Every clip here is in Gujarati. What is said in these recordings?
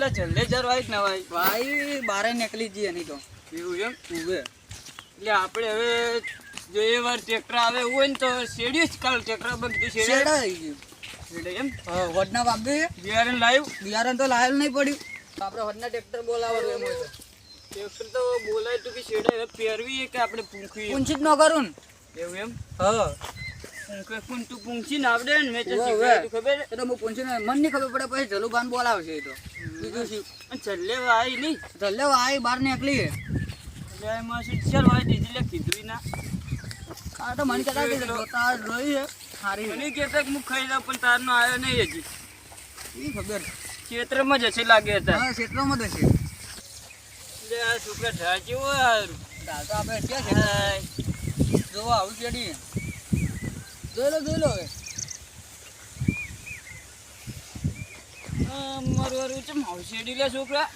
પેલા જલ્દે જર વાઈક ના ભાઈ બારે નીકળી જઈએ નહીં તો એવું એમ ઉભે એટલે આપણે હવે જો એ વાર ટ્રેક્ટર આવે એવું હોય ને તો શેડ્યું જ કાલ ટ્રેક્ટર બધું શેડા આવી ગયું શેડે એમ વડના બાપી બિયારણ લાવ્યું બિયારણ તો લાયેલ નહીં પડ્યું તો આપણે વડના ટ્રેક્ટર બોલાવવાનું એમ હોય તો ટ્રેક્ટર તો બોલાય તો કે શેડે હવે પહેરવી કે આપણે પૂંખવી પૂંછી જ ન કરું ને એવું એમ હા તું પૂંછી ને આવડે ને મેં તો ઓવે, શીખવાડ્યું, ખબર એ તો હું પૂંછીને મન નહીં ખબર પડે પછી જલુભાન બોલાવશે એ તો બીજું શું છેલ્લે આવી નહીં ચાલ આ બહાર નીકળી એટલે એમાં શું ચાલ ભાઈ દીધી લે કીધું ના આ તો મને કહેતા કે જોતા રહી છે સારી મને કહેતા કે હું ખાઈ લઉં પણ તારનો આવ્યો નહીં હજી એ ખબર ક્ષેત્રમાં જશે લાગે હતા હા ક્ષેત્રમાં તો છે એટલે આ છોકરા ઢાળ કેવો સારું દાલ તો આપણે ક્યાં છે જોવા આવું ચડી જોઈ લો હવે મારું વારું ચમ શેડી લે છોકરા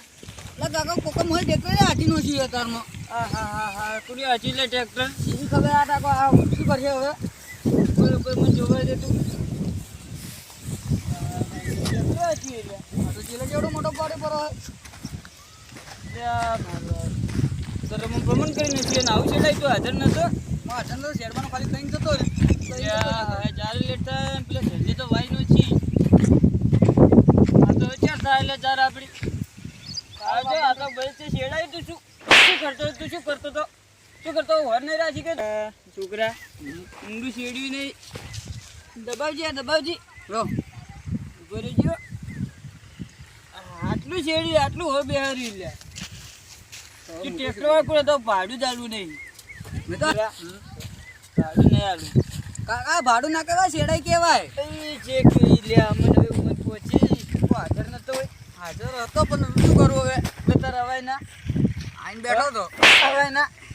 એટલે કાકા કોકમ હોય ટ્રેક્ટર હાથી નો છીએ અત્યારમાં હા કુડી હજી લે ટ્રેક્ટર સીધી ખબર આ ટાકો આ શું કરશે હવે બરોબર મને જોવા દે તું આ તો ચીલે કેવડો મોટો પાડે પર ભ્રમણ કરીને છીએ ને આવું છે તો હાજર નતો હાજર તો શેડવાનો ખાલી કઈ જતો રે ચારે લેતા પેલા જલ્દી તો વાઈ નો છી આ તો ચાર થાય એટલે ચાર આપડી આ તો ભાઈ તે શેડાય તું શું કરતો વર નહીં રાખી કે છોકરા ઊંડું શેડ્યું નહીં દબાવજી લો ઉભો રહેજો આટલું શેડ્યું આટલું હોય બેહારી લે ટ્રેક્ટર વાળું તો ભાડું જ આલું નહીં મેં તો ભાડું નહીં આલું કાકા ભાડું ના કહેવાય શેડાઈ કહેવાય એ જે કહી લે મને હવે ઉમર પહોંચી હાજર નતો હોય હાજર હતો પણ શું કરવું હવે બેતર હવાય ના આઈને બેઠો તો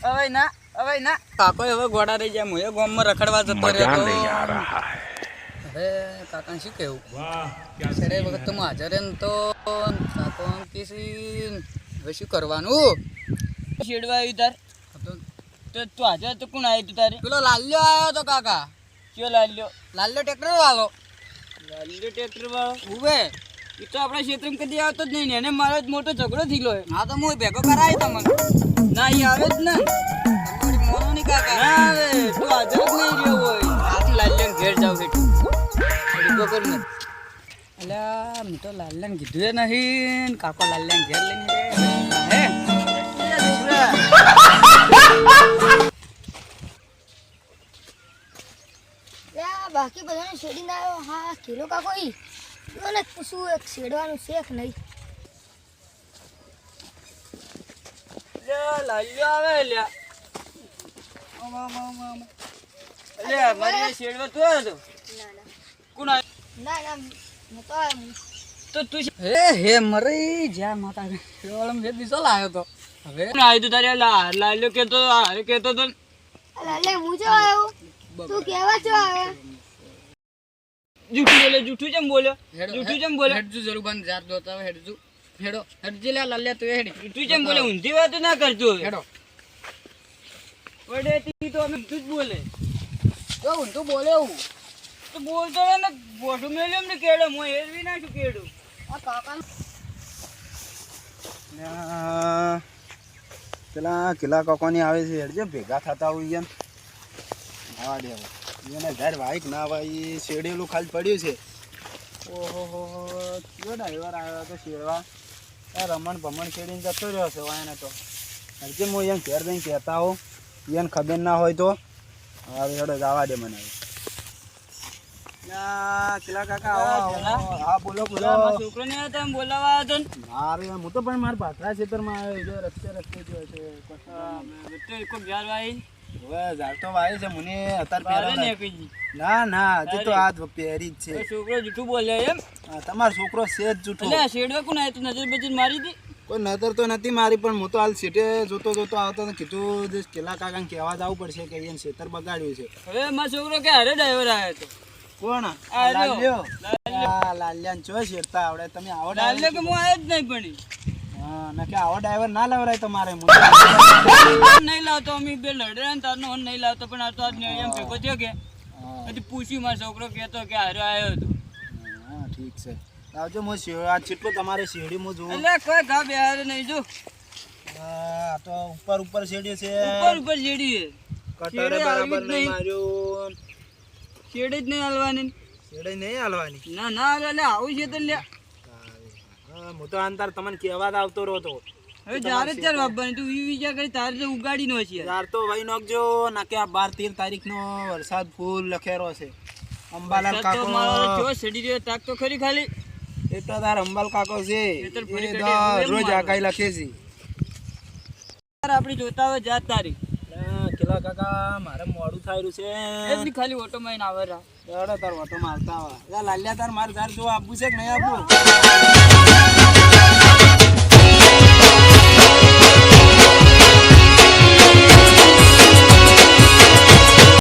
હવાય ના કાકો હવે ગોડા રહી જાય હું એ ગામમાં રખડવા જતો રહ્યો હવે કાકા શું કેવું સરે વખત તો હું હાજર ને તો કાકો કીસી હવે શું કરવાનું શેડવા આવ્યું તાર તો તું હાજર તો કોણ આવ્યું તું તારે પેલો લાલ્યો આવ્યો તો કાકા કયો લાલ્યો ટ્રેક્ટર વાળો ટ્રેક્ટર વાળો ઉભે એ તો આપણા ક્ષેત્રમાં કદી આવતો જ નહીં ને એને મારો જ મોટો ઝઘડો થયેલો હોય હા તો હું ભેગો કરાવી તમને ના એ આવે જ ને તમારી મોનો નહીં કાકા ના આવે તું હાજર જ નહીં રહ્યો હોય આથી લાલ્યાને ઘેર જાવ હેઠું કર ને એટલે મેં તો લાલ્યાને કીધું એ નહીં કાકો લાલ્યાને ઘેર લઈને હે બાકી બધાને શેડી ના આવ્યો હા કિલો કાકો ઈ મને પૂછું એક શેડવાનું શેખ નહીં લાલ્યો આવે લ્યા અલે મારી શેડવા તો હતો કોણ ના ના હું તો તો તું હે મરી જ્યાં માતા કેવળમ જે દિશો લાયો તો હવે કોણ આવ્યું તું તારે લાલ્યો કેતો તો લાલે હું જો આવ્યો તું કેવા છો આવે જૂઠું કેમ બોલ્યો હેડજુ જરૂર બંધ જાત દો તો હેડજુ હેડજી લે લાલ્યા તું હેડી જૂઠું કેમ બોલે ઊંધી વાત ના કરજો હેડો વડેથી તો અમે તું જ બોલે જો હું તું બોલે હું તો બોલતો હોય ને બોઠું મેલ્યો ને કેડો હું હેરવી નાખું કેડું આ કાકા પેલા કિલ્લા કોકોની આવે છે હેડજે ભેગા થતા હોય એમ આવા દે એને ઝાડ વાઈક ના ભાઈ શેડેલું ખાલી પડ્યું છે ઓહો કયો ડ્રાઈવર આવ્યો તો શેડવા રમણ ભમણ શેડીને જતો રહ્યો છે એને તો હેડજે હું એમ ઘેર જઈને કહેતા હોઉં એને ખબર ના હોય તો હવે હેડો જવા દે મને કિલ્લા કાકા હા બોલો છોકરો ને હતા બોલાવા હતો ને મારે હું તો પણ મારા પાથરા ખેતરમાં આવ્યો રસ્તે ગયો છે કોઈ ગ્યાર વાઈ હવે જાતો વાય છે મને અત્યારે બારે પહેરા ને કીજી ના હજી તો આ પહેરી જ છે છોકરો જૂઠું બોલ્યા એમ તમારો છોકરો છે જ જૂઠો એટલે આ શેડવા કોણ આવ્યું તું નજર બજર મારી હતી કોઈ નજર તો નથી મારી પણ હું તો હાલ સીટે જોતો આવતો ને કીધું કિલ્લા કાકાને કહેવા જવું પડશે કે એને ખેતર બગાડ્યું છે હવે મારો છોકરો કે હારે ડ્રાઈવર આવ્યો હતો કોણ આ લાલ્યો લાલ્યાને ચો શેરતા આવડે તમે આવો લાલ્યો કે હું આવ્યો જ નહીં પણ હા ના કે આવો ડ્રાઈવર ના લવરાય તમારે નહીં લાવતો અમે બે લડે ને તારનો ફોન નહીં લાવતો પણ આ તો આજ એમ ભેગો થયો કે પછી પૂછ્યું મારો છોકરો કહેતો કે હારે આવ્યો હતો હા ઠીક છે આવજો હું આ કેટલું તમારે શેરડી હું જોઉં. એટલે કોઈ ઘા બેહારે નહીં જો આ તો ઉપર ઉપર શેરડી છે. ઉપર શેરડી છે. કટરે બરાબર નહીં માર્યું. શેરડી જ નહીં હાલવાની. શેરડી નહીં હાલવાની. ના ના હાલે એટલે આવું છે તો લે. હું તો અંતર તમને કહેવા જ આવતો રહ્યો તો. હવે જ્યારે જ ચાર વાપવાની તું વિચાર કરી તારે તો ઉગાડી નો છે યાર તો ભાઈ નોખજો નાકે આ 12-13 તારીખનો વરસાદ ફૂલ લખેરો છે. અંબાલાલ વરસાદ તો કાકો મારો જો શેરડી રહ્યો તાક તો ખરી ખાલી એ તો તાર અંબાલ કાકો છે. ખેતર ફરી એ કાઢે એવું રોજ મારે. આગાઈ લખે છે. આપડી જોતા હોય જાત તારી કિલા કાકા મારે મોડું થાયરું છે. એમની ખાલી ઓટો માં આવે રા એવડો તાર ઓટો મારતા આવા લાલ્યા તાર માર ઘર જો આપવું છે કે નહીં આપવું.